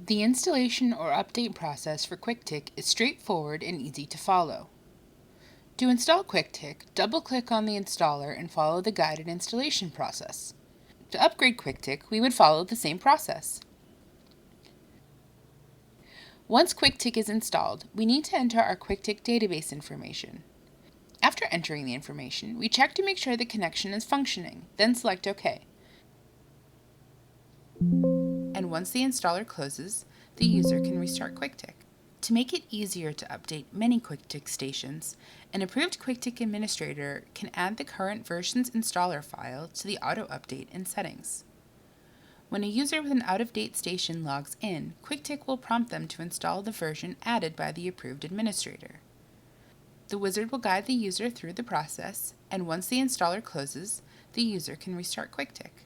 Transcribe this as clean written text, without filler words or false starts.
The installation or update process for KwikTic is straightforward and easy to follow. To install KwikTic, double-click on the installer and follow the guided installation process. To upgrade KwikTic, we would follow the same process. Once KwikTic is installed, we need to enter our KwikTic database information. After entering the information, we check to make sure the connection is functioning, then select OK. And once the installer closes, the user can restart KwikTic. To make it easier to update many KwikTic stations, an approved KwikTic administrator can add the current version's installer file to the auto update in settings. When a user with an out-of-date station logs in, KwikTic will prompt them to install the version added by the approved administrator. The wizard will guide the user through the process, and once the installer closes, the user can restart KwikTic.